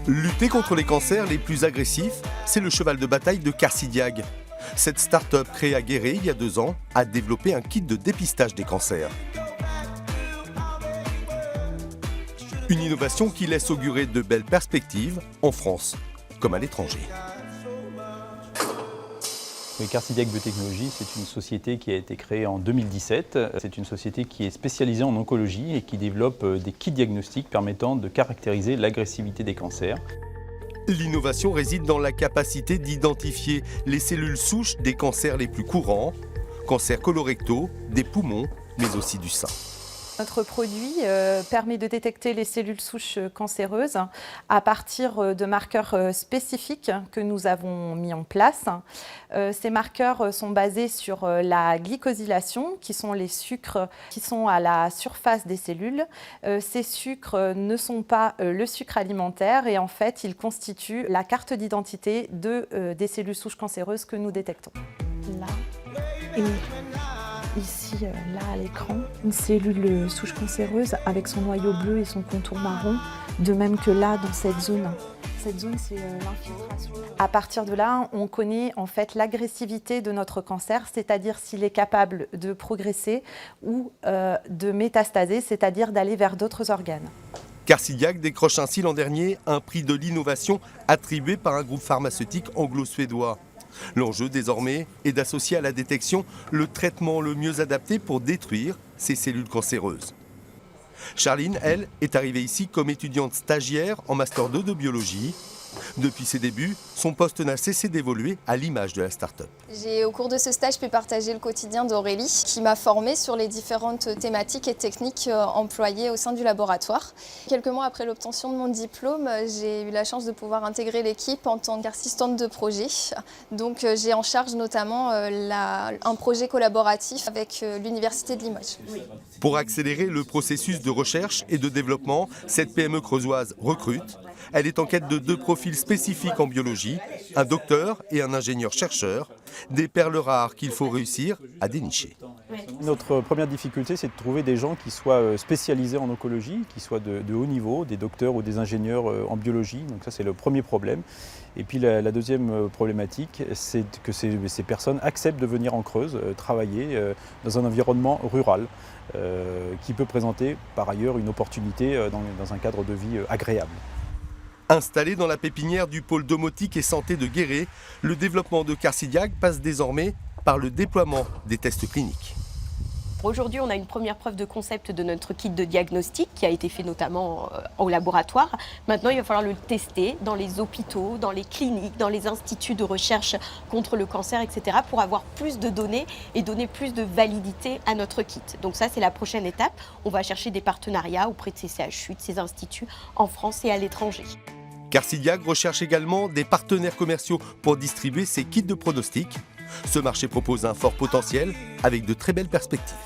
Lutter contre les cancers les plus agressifs, c'est le cheval de bataille de Carsidiag. Cette start-up créée à Guéret il y a 2 ans a développé un kit de dépistage des cancers. Une innovation qui laisse augurer de belles perspectives en France comme à l'étranger. Carsidiag Biotechnologies, c'est une société qui a été créée en 2017. C'est une société qui est spécialisée en oncologie et qui développe des kits diagnostiques permettant de caractériser l'agressivité des cancers. L'innovation réside dans la capacité d'identifier les cellules souches des cancers les plus courants, cancers colorectaux, des poumons, mais aussi du sein. Notre produit permet de détecter les cellules souches cancéreuses à partir de marqueurs spécifiques que nous avons mis en place. Ces marqueurs sont basés sur la glycosylation, qui sont les sucres qui sont à la surface des cellules. Ces sucres ne sont pas le sucre alimentaire et en fait, ils constituent la carte d'identité des cellules souches cancéreuses que nous détectons. Là et ici, là à l'écran, une cellule souche cancéreuse avec son noyau bleu et son contour marron, de même que là dans cette zone. Cette zone, c'est l'infiltration. À partir de là, on connaît en fait l'agressivité de notre cancer, c'est-à-dire s'il est capable de progresser ou de métastaser, c'est-à-dire d'aller vers d'autres organes. Carsidiag décroche ainsi l'an dernier un prix de l'innovation attribué par un groupe pharmaceutique anglo-suédois. L'enjeu désormais est d'associer à la détection le traitement le mieux adapté pour détruire ces cellules cancéreuses. Charline, elle, est arrivée ici comme étudiante stagiaire en Master 2 de biologie. Depuis ses débuts, son poste n'a cessé d'évoluer à l'image de la start-up. Au cours de ce stage, pu partager le quotidien d'Aurélie, qui m'a formée sur les différentes thématiques et techniques employées au sein du laboratoire. Quelques mois après l'obtention de mon diplôme, j'ai eu la chance de pouvoir intégrer l'équipe en tant qu'assistante de projet. Donc j'ai en charge notamment un projet collaboratif avec l'Université de Limoges. Pour accélérer le processus de recherche et de développement, cette PME creusoise recrute. Elle est en quête de 2 profils spécifiques en biologie, un docteur et un ingénieur-chercheur, des perles rares qu'il faut réussir à dénicher. Notre première difficulté, c'est de trouver des gens qui soient spécialisés en oncologie, qui soient de haut niveau, des docteurs ou des ingénieurs en biologie. Donc ça, c'est le premier problème. Et puis la deuxième problématique, c'est que ces personnes acceptent de venir en Creuse travailler dans un environnement rural qui peut présenter par ailleurs une opportunité dans un cadre de vie agréable. Installé dans la pépinière du pôle domotique et santé de Guéret, le développement de Carsidiag passe désormais par le déploiement des tests cliniques. Aujourd'hui, on a une première preuve de concept de notre kit de diagnostic qui a été fait notamment au laboratoire. Maintenant, il va falloir le tester dans les hôpitaux, dans les cliniques, dans les instituts de recherche contre le cancer, etc. pour avoir plus de données et donner plus de validité à notre kit. Donc ça, c'est la prochaine étape. On va chercher des partenariats auprès de ces CHU, de ces instituts en France et à l'étranger. Carsidiag recherche également des partenaires commerciaux pour distribuer ses kits de pronostic. Ce marché propose un fort potentiel avec de très belles perspectives.